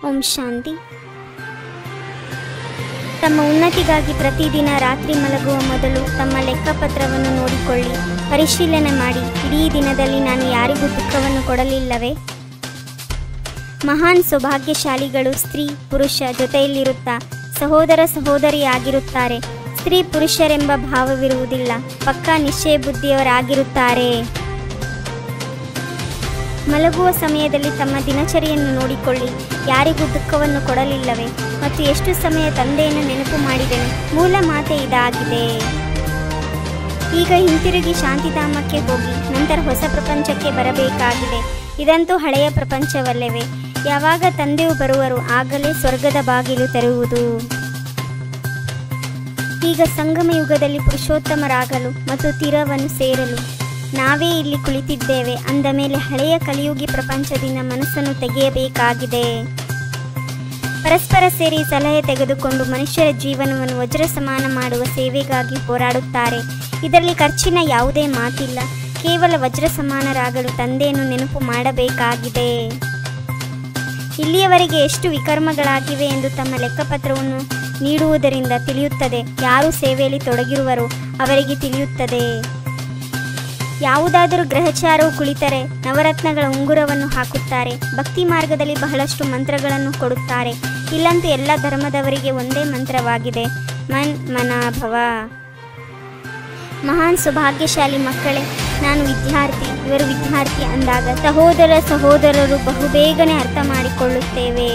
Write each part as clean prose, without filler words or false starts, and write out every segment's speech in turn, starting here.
ಓಂ ಶಾಂತಿ. ತಮ್ಮ ಉನ್ನತಿಗಾಗಿ ಪ್ರತಿದಿನ ರಾತ್ರಿ ಮಲಗುವ ಮೊದಲು ತಮ್ಮ ಲೆಕ್ಕಪತ್ರವನ್ನು ನೋಡಿಕೊಳ್ಳಿ, ಪರಿಶೀಲನೆ ಮಾಡಿ. ಇಡೀ ದಿನದಲ್ಲಿ ನಾನು ಯಾರಿಗೂ ದುಃಖವನ್ನು ಕೊಡಲಿಲ್ಲವೇ? ಮಹಾನ್ ಸೌಭಾಗ್ಯಶಾಲಿಗಳು ಸ್ತ್ರೀ ಪುರುಷ ಜೊತೆಯಲ್ಲಿರುತ್ತಾ ಸಹೋದರ ಸಹೋದರಿಯಾಗಿರುತ್ತಾರೆ. ಸ್ತ್ರೀ ಪುರುಷರೆಂಬ ಭಾವವಿರುವುದಿಲ್ಲ, ಪಕ್ಕಾ ನಿಶ್ಚಯ ಬುದ್ಧಿಯವರಾಗಿರುತ್ತಾರೆ. ಮಲಗುವ ಸಮಯದಲ್ಲಿ ತಮ್ಮ ದಿನಚರಿಯನ್ನು ನೋಡಿಕೊಳ್ಳಿ, ಯಾರಿಗೂ ದುಃಖವನ್ನು ಕೊಡಲಿಲ್ಲವೇ ಮತ್ತು ಎಷ್ಟು ಸಮಯ ತಂದೆಯನ್ನು ನೆನಪು ಮಾಡಿದೆನು. ಮೂಲ ಮಾತೆ ಇದಾಗಿದೆ. ಈಗ ಹಿಂತಿರುಗಿ ಶಾಂತಿಧಾಮಕ್ಕೆ ಹೋಗಿ ನಂತರ ಹೊಸ ಪ್ರಪಂಚಕ್ಕೆ ಬರಬೇಕಾಗಿದೆ. ಇದಂತೂ ಹಳೆಯ ಪ್ರಪಂಚವಲ್ಲವೇ? ಯಾವಾಗ ತಂದೆಯು ಬರುವರು ಆಗಲೇ ಸ್ವರ್ಗದ ಬಾಗಿಲು ತೆರೆಯುವುದು. ಈಗ ಸಂಗಮ ಯುಗದಲ್ಲಿ ಪುರುಷೋತ್ತಮರಾಗಲು ಮತ್ತು ತೀರವನ್ನು ಸೇರಲು ನಾವೇ ಇಲ್ಲಿ ಕುಳಿತಿದ್ದೇವೆ. ಅಂದ ಮೇಲೆ ಹಳೆಯ ಕಲಿಯುಗಿ ಪ್ರಪಂಚದಿಂದ ಮನಸ್ಸನ್ನು ತೆಗೆಯಬೇಕಾಗಿದೆ. ಪರಸ್ಪರ ಸೇರಿ ಸಲಹೆ ತೆಗೆದುಕೊಂಡು ಮನುಷ್ಯರ ಜೀವನವನ್ನು ವಜ್ರ ಸಮಾನ ಮಾಡುವ ಸೇವೆಗಾಗಿ ಹೋರಾಡುತ್ತಾರೆ. ಇದರಲ್ಲಿ ಖರ್ಚಿನ ಯಾವುದೇ ಮಾತಿಲ್ಲ. ಕೇವಲ ವಜ್ರ ಸಮಾನರಾಗಲು ತಂದೆಯನ್ನು ನೆನಪು ಮಾಡಬೇಕಾಗಿದೆ. ಇಲ್ಲಿಯವರೆಗೆ ಎಷ್ಟು ವಿಕರ್ಮಗಳಾಗಿವೆ ಎಂದು ತಮ್ಮ ಲೆಕ್ಕಪತ್ರವನ್ನು ನೀಡುವುದರಿಂದ ತಿಳಿಯುತ್ತದೆ. ಯಾರು ಸೇವೆಯಲ್ಲಿ ತೊಡಗಿರುವರೋ ಅವರಿಗೆ ತಿಳಿಯುತ್ತದೆ. ಯಾವುದಾದರೂ ಗ್ರಹಚಾರವು ಕುಳಿತರೆ ನವರತ್ನಗಳ ಉಂಗುರವನ್ನು ಹಾಕುತ್ತಾರೆ. ಭಕ್ತಿ ಮಾರ್ಗದಲ್ಲಿ ಬಹಳಷ್ಟು ಮಂತ್ರಗಳನ್ನು ಕೊಡುತ್ತಾರೆ. ಇಲ್ಲಂತೂ ಎಲ್ಲ ಧರ್ಮದವರಿಗೆ ಒಂದೇ ಮಂತ್ರವಾಗಿದೆ, ಮನ್ ಮನಾಭವ. ಮಹಾನ್ ಸೌಭಾಗ್ಯಶಾಲಿ ಮಕ್ಕಳೇ, ನಾನು ವಿದ್ಯಾರ್ಥಿ, ಇವರು ವಿದ್ಯಾರ್ಥಿ ಅಂದಾಗ ಸಹೋದರರು ಬಹುಬೇಗನೆ ಅರ್ಥ ಮಾಡಿಕೊಳ್ಳುತ್ತೇವೆ.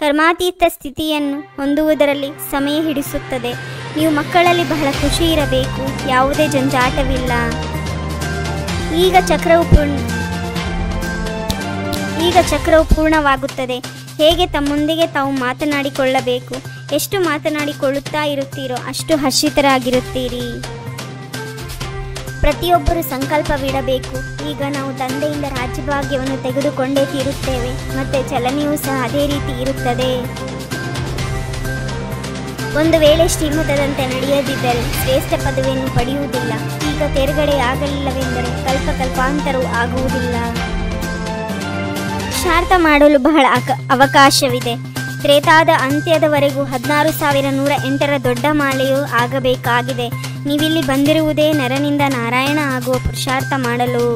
ಕರ್ಮಾತೀತ ಸ್ಥಿತಿಯನ್ನು ಹೊಂದುವುದರಲ್ಲಿ ಸಮಯ ಹಿಡಿಸುತ್ತದೆ. ನೀವು ಮಕ್ಕಳಲ್ಲಿ ಬಹಳ ಖುಷಿ ಇರಬೇಕು, ಯಾವುದೇ ಜಂಜಾಟವಿಲ್ಲ. ಈಗ ಚಕ್ರವು ಪೂರ್ಣವಾಗುತ್ತದೆ. ಹೇಗೆ ತಮ್ಮೊಂದಿಗೆ ತಾವು ಮಾತನಾಡಿಕೊಳ್ಳಬೇಕು. ಎಷ್ಟು ಮಾತನಾಡಿಕೊಳ್ಳುತ್ತಾ ಇರುತ್ತೀರೋ ಅಷ್ಟು ಹರ್ಷಿತರಾಗಿರುತ್ತೀರಿ. ಪ್ರತಿಯೊಬ್ಬರು ಸಂಕಲ್ಪವಿಡಬೇಕು, ಈಗ ನಾವು ತಂದೆಯಿಂದ ರಾಜ್ಯಭಾಗ್ಯವನ್ನು ತೆಗೆದುಕೊಂಡೇ ತೀರುತ್ತೇವೆ. ಮತ್ತೆ ಚಲನೆಯೂ ಸಹ ಅದೇ ರೀತಿ ಇರುತ್ತದೆ. ಒಂದು ವೇಳೆ ಶ್ರೀಮತದಂತೆ ನಡೆಯದಿದ್ದರೆ ಶ್ರೇಷ್ಠ ಪದವಿಯನ್ನು ಪಡೆಯುವುದಿಲ್ಲ. ಈಗ ತೇರ್ಗಡೆಯಾಗಲಿಲ್ಲವೆಂದರೆ ಕಲ್ಪಾಂತರವೂ ಆಗುವುದಿಲ್ಲ. ಶಾರ್ಥ ಮಾಡಲು ಬಹಳ ಅವಕಾಶವಿದೆ. ತ್ರೇತಾದ ಅಂತ್ಯದವರೆಗೂ 16,108 ದೊಡ್ಡ ಮಾಲೆಯೂ ಆಗಬೇಕಾಗಿದೆ. ನೀವಿಲ್ಲಿ ಬಂದಿರುವುದೇ ನರನಿಂದ ನಾರಾಯಣ ಆಗುವ ಪುರುಷಾರ್ಥ ಮಾಡಲು.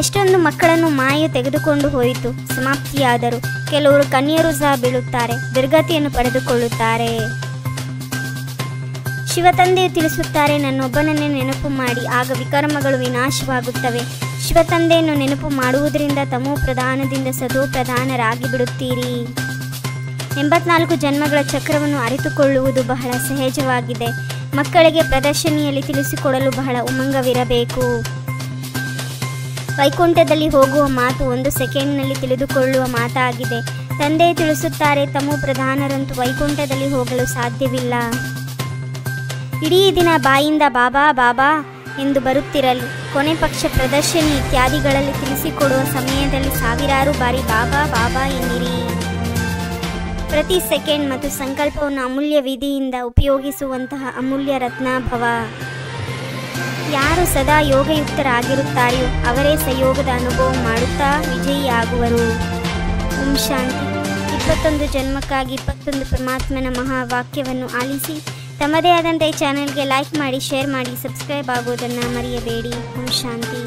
ಎಷ್ಟೊಂದು ಮಕ್ಕಳನ್ನು ಮಾಯು ತೆಗೆದುಕೊಂಡು ಹೋಯಿತು, ಸಮಾಪ್ತಿಯಾದರು. ಕೆಲವರು ಕನ್ಯರು ಸಹ ಬೀಳುತ್ತಾರೆ, ದುರ್ಗತಿಯನ್ನು ಪಡೆದುಕೊಳ್ಳುತ್ತಾರೆ. ಶಿವತಂದೆಯು ತಿಳಿಸುತ್ತಾರೆ, ನನ್ನೊಬ್ಬನನ್ನೇ ನೆನಪು ಮಾಡಿ, ಆಗ ವಿಕರ್ಮಗಳು ವಿನಾಶವಾಗುತ್ತವೆ. ಶಿವತಂದೆಯನ್ನು ನೆನಪು ಮಾಡುವುದರಿಂದ ತಮೋ ಪ್ರಧಾನದಿಂದ ಸದೋ ಪ್ರಧಾನರಾಗಿ ಬಿಡುತ್ತೀರಿ. 84 ಜನ್ಮಗಳ ಚಕ್ರವನ್ನು ಅರಿತುಕೊಳ್ಳುವುದು ಬಹಳ ಸಹಜವಾಗಿದೆ. ಮಕ್ಕಳಿಗೆ ಪ್ರದರ್ಶನಿಯಲ್ಲಿ ತಿಳಿಸಿಕೊಡಲು ಬಹಳ ಉಮಂಗವಿರಬೇಕು. ವೈಕುಂಠದಲ್ಲಿ ಹೋಗುವ ಮಾತು 1 ಸೆಕೆಂಡ್ನಲ್ಲಿ ತಿಳಿದುಕೊಳ್ಳುವ ಮಾತಾಗಿದೆ. ತಂದೆ ತಿಳಿಸುತ್ತಾರೆ, ತಮೋ ಪ್ರಧಾನರಂತೂ ವೈಕುಂಠದಲ್ಲಿ ಹೋಗಲು ಸಾಧ್ಯವಿಲ್ಲ. ಇಡೀ ದಿನ ಬಾಯಿಂದ ಬಾಬಾ ಬಾಬಾ ಎಂದು ಬರುತ್ತಿರಲು ಕೊನೆ ಪಕ್ಷ ಪ್ರದರ್ಶನಿ ಇತ್ಯಾದಿಗಳಲ್ಲಿ ತಿಳಿಸಿಕೊಡುವ ಸಮಯದಲ್ಲಿ ಸಾವಿರಾರು ಬಾರಿ ಬಾಬಾ ಬಾಬಾ ಎನ್ನಿರಿ. ಪ್ರತಿ ಸೆಕೆಂಡ್ ಮತ್ತು ಸಂಕಲ್ಪವನ್ನು ಅಮೂಲ್ಯ ವಿಧಿಯಿಂದ ಉಪಯೋಗಿಸುವಂತಹ ಅಮೂಲ್ಯ ರತ್ನಾಭವ. ಯಾರು ಸದಾ ಯೋಗಯುಕ್ತರಾಗಿರುತ್ತಾರೆಯೋ ಅವರೇ ಸಯೋಗದ ಅನುಭವ ಮಾಡುತ್ತಾ ವಿಜಯಿಯಾಗುವರು. ಓಂ ಶಾಂತಿ. 21 ಜನ್ಮಕ್ಕಾಗಿ 21 ಪರಮಾತ್ಮನ ಮಹಾವಾಕ್ಯವನ್ನು ಆಲಿಸಿ ತಮ್ಮದೇ ಆದಂಥ ಈ ಚಾನೆಲ್ಗೆ ಲೈಕ್ ಮಾಡಿ, ಶೇರ್ ಮಾಡಿ, ಸಬ್ಸ್ಕ್ರೈಬ್ ಆಗುವುದನ್ನು ಮರೆಯಬೇಡಿ. ಓಂ ಶಾಂತಿ.